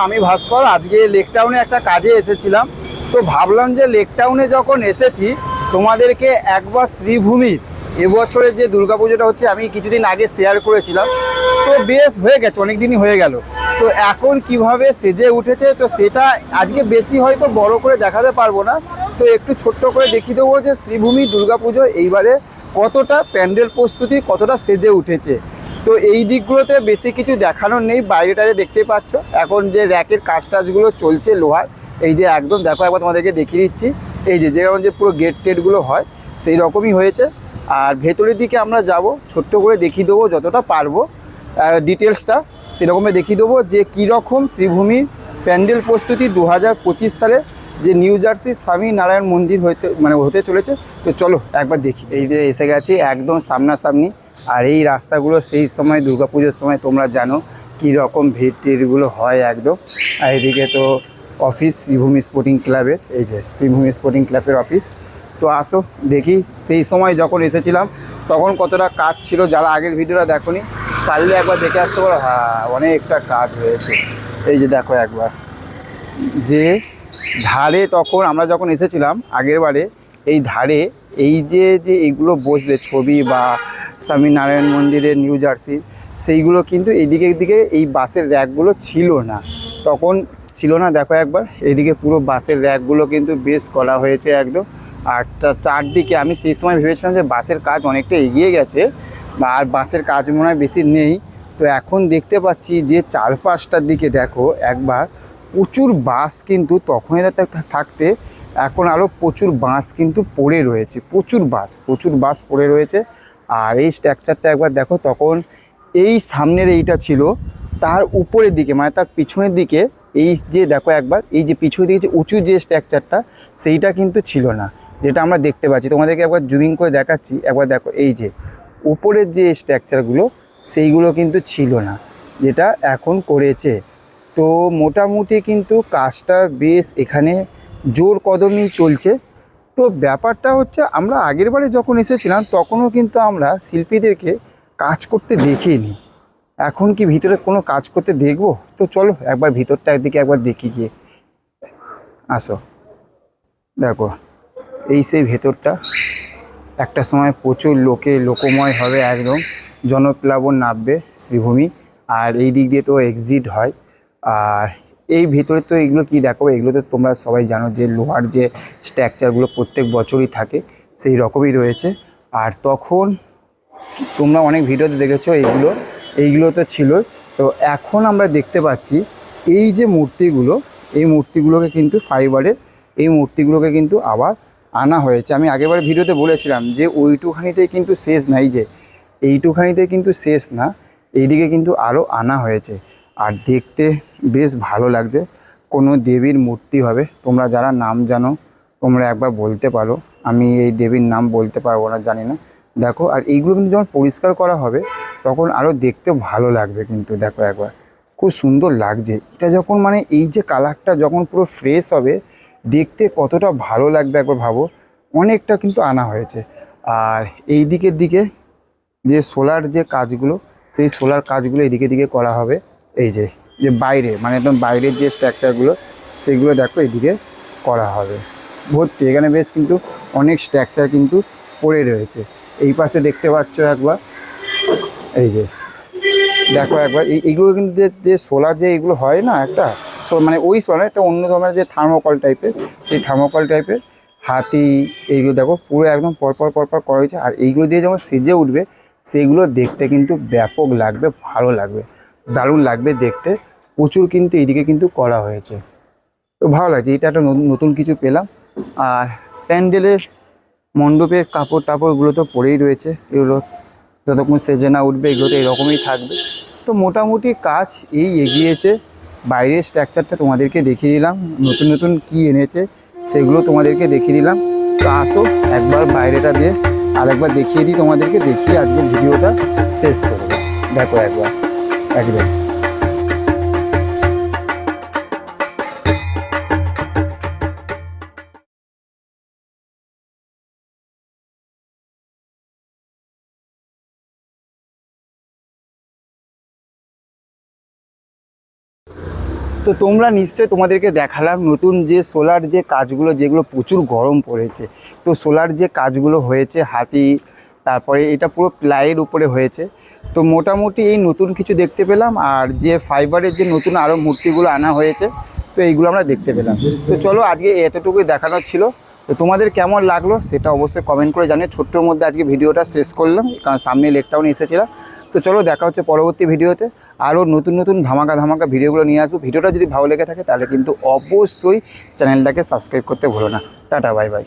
আমি ভাস্কর। আজকে লেক টাউনে একটা কাজে এসেছিলাম, তো ভাবলাম যে লেক টাউনে যখন এসেছি তোমাদেরকে একবার শ্রীভূমির এবছরের যে দুর্গাপুজোটা হচ্ছে আমি কিছুদিন আগে শেয়ার করেছিলাম, তো বেশ হয়ে গেছে, অনেক দিনই হয়ে গেল। তো এখন কিভাবে সেজে উঠেছে তো সেটা আজকে বেশি হয়তো বড় করে দেখাতে পারবো না, তো একটু ছোট্ট করে দেখিয়ে দেবো যে শ্রীভূমি দুর্গাপুজো এইবারে কতটা প্যান্ডেল প্রস্তুতি, কতটা সেজে উঠেছে। তো এই দিকগুলোতে বেশি কিছু দেখানোর নেই, বাইরে টাইরে দেখতে পাচ্ছ এখন যে র্যাকের কাজ টাজগুলো চলছে লোহার, এই যে একদম দেখো একবার তোমাদেরকে দেখিয়ে দিচ্ছি, এই যে যেরকম যে পুরো গেট টেটগুলো হয় সেই রকমই হয়েছে। আর ভেতরের দিকে আমরা যাব, ছোট্ট করে দেখিয়ে দেবো যতটা পারবো ডিটেলসটা সেরকমই দেখিয়ে দেবো যে কীরকম শ্রীভূমির প্যান্ডেল প্রস্তুতি 2025 সালে যে নিউ জার্সি স্বামী নারায়ণ মন্দির হতে চলেছে। তো চলো একবার দেখি। এই যে এসে গেছি একদম সামনাসামনি, আর এই রাস্তাগুলো সেই সময় দুর্গাপুজোর সময় তোমরা জানো কীরকম ভিড় টিড়গুলো হয় একদম। আর এদিকে তো অফিস শ্রীভূমি স্পোর্টিং ক্লাবের, এই যে শ্রীভূমি স্পোর্টিং ক্লাবের অফিস। তো আসো দেখি সেই সময় যখন এসেছিলাম তখন কতটা কাজ ছিল, যারা আগের ভিডিওটা দেখোনি পারলে একবার দেখে আসতে পারো। হ্যাঁ, অনেকটা কাজ হয়েছে। এই যে দেখো একবার যে ধারে তখন আমরা যখন এসেছিলাম আগের বারে, এই ধারে এই যে যে এইগুলো বসবে ছবি বা স্বামী নারায়ণ মন্দিরের নিউ জার্সি, সেইগুলো কিন্তু এইদিকের দিকে এই বাসের র্যাকগুলো ছিল না, তখন ছিল না। দেখো একবার এইদিকে পুরো বাসের র্যাকগুলো কিন্তু বেশ করা হয়েছে একদম। আর চারদিকে আমি সেই সময় ভেবেছিলাম যে বাসের কাজ অনেকটা এগিয়ে গেছে আর বাসের কাজ মনে হয় বেশি নেই। তো এখন দেখতে পাচ্ছি যে চারপাশটার দিকে দেখো একবার প্রচুর বাস কিন্তু তখন থাকতে এখন আরও প্রচুর বাস কিন্তু পড়ে রয়েছে, প্রচুর বাস পড়ে রয়েছে। আর এই স্ট্রাকচারটা একবার দেখো, তখন এই সামনের এইটা ছিল, তার উপরের দিকে মানে তার পিছনের দিকে এই যে দেখো একবার এই যে পিছনের দিকে যে উঁচু যে স্ট্রাকচারটা সেইটা কিন্তু ছিল না, যেটা আমরা দেখতে পাচ্ছি। তোমাদেরকে একবার জুমিং করে দেখাচ্ছি, একবার দেখো এই যে উপরের যে স্ট্রাকচারগুলো সেইগুলো কিন্তু ছিল না, যেটা এখন করেছে। তো মোটামুটি কিন্তু কাজটা বেশ এখানে জোর কদমই চলছে। তো ব্যাপারটা হচ্ছে আমরা আগের বারে যখন এসেছিলাম তখনও কিন্তু আমরা শিল্পীদেরকে কাজ করতে দেখিনি, এখন কি ভিতরে কোনো কাজ করতে দেখবো? তো চলো একবার ভিতরটার দিকে একবার দেখি গিয়ে। আসো দেখো এই সেই ভেতরটা, একটা সময় প্রচুর লোকময় হবে একদম, জনপ্লাবন নামবে শ্রীভূমি। আর এই দিক দিয়ে তো এক্সিট হয়। আর এই ভিতরে তো এগুলো কি দেখো, এগুলো তো তোমরা সবাই জানো যে লোহার যে স্ট্রাকচারগুলো প্রত্যেক বছরই থাকে সেই রকমই রয়েছে। আর তখন তোমরা অনেক ভিডিওতে দেখেছো এইগুলো তো ছিল। তো এখন আমরা দেখতে পাচ্ছি এই যে মূর্তিগুলো, এই মূর্তিগুলোকে কিন্তু ফাইবারের এই মূর্তিগুলোকে কিন্তু আবার আনা হয়েছে। আমি আগেরবার ভিডিওতে বলেছিলাম যে ওইটুখানিতে কিন্তু শেষ নাই, যে এইটুখানিতে কিন্তু শেষ না, এইদিকে কিন্তু আরও আনা হয়েছে। আর দেখতে বেশ ভালো লাগছে, কোনো দেবীর মূর্তি হবে, তোমরা যারা নাম জানো তোমরা একবার বলতে পারো, আমি এই দেবীর নাম বলতে পারবো না, জানি না। দেখো আর এইগুলো কিন্তু যখন পরিষ্কার করা হবে তখন আরও দেখতে ভালো লাগবে কিন্তু। দেখো একবার খুব সুন্দর লাগছে এটা, যখন মানে এই যে কালারটা যখন পুরো ফ্রেশ হবে দেখতে কতটা ভালো লাগবে একবার ভাবো। অনেকটা কিন্তু আনা হয়েছে। আর এই দিকের দিকে যে সোলার যে কাজগুলো, সেই সোলার কাজগুলো এদিকে দিকে করা হবে। এই যে যে বাইরে মানে একদম বাইরের যে স্ট্রাকচারগুলো সেগুলো দেখো এদিকে করা হবে ভর্তি। এখানে বেশ কিন্তু অনেক স্ট্রাকচার কিন্তু পড়ে রয়েছে। এই পাশে দেখতে পাচ্ছ একবার, এই যে দেখো একবার এইগুলো কিন্তু যে সোলার যে এইগুলো হয় না একটা মানে ওই সোলার একটা অন্য ধরনের যে থার্মোকল টাইপের, সেই থার্মোকল টাইপের হাতি, এইগুলো দেখো পুরো একদম পরপর করা হয়েছে। আর এইগুলো দিয়ে যখন সেজে উঠবে সেইগুলো দেখতে কিন্তু ব্যাপক লাগবে, ভালো লাগবে, দারুণ লাগবে দেখতে। প্রচুর কিন্তু এইদিকে কিন্তু করা হয়েছে, তো ভালো লাগছে। এটা একটা নতুন কিছু পেলাম। আর প্যান্ডেলের মণ্ডপের কাপড় টাপড়গুলো তো পরেই রয়েছে, এগুলো যতক্ষণ সেজে না উঠবে এগুলো তো এরকমই থাকবে। তো মোটামুটি কাজ এই এগিয়েছে। বাইরের স্ট্রাকচারটা তোমাদেরকে দেখিয়ে দিলাম, নতুন নতুন কী এনেছে সেগুলো তোমাদেরকে দেখিয়ে দিলাম। তো আসো একবার বাইরেটা দিয়ে আরেকবার দেখিয়ে দিই তোমাদেরকে, দেখিয়ে আজকে ভিডিওটা শেষ করবো। দেখো একবার একদম তো তো তোমরা নিশ্চয়ই তোমাদেরকে দেখালাম নতুন যে সোলার যে কাজগুলো, যেগুলো প্রচুর গরম পড়েছে, তো সোলার যে কাজগুলো হয়েছে হাতি, তারপরে এটা পুরো প্লাইয়ের উপরে হয়েছে। তো মোটামুটি এই নতুন কিছু দেখতে পেলাম, আর যে ফাইবারের যে নতুন আরও মূর্তিগুলো আনা হয়েছে, তো এইগুলো আমরা দেখতে পেলাম। তো চলো আজকে এতটুকুই দেখানোর ছিল। তো তোমাদের কেমন লাগলো সেটা অবশ্যই কমেন্ট করে জানিয়ে ছোট্টর মধ্যে আজকে ভিডিওটা শেষ করলাম, কারণ সামনে লেক টাউনে এসেছিলাম। তো চলো দেখা হচ্ছে পরবর্তী ভিডিওতে, আরও নতুন নতুন ধামাকা ভিডিওগুলো নিয়ে আসবো। ভিডিওটা যদি ভালো লেগে থাকে তাহলে কিন্তু অবশ্যই চ্যানেলটাকে সাবস্ক্রাইব করতে ভুলো না। Tata, bye bye.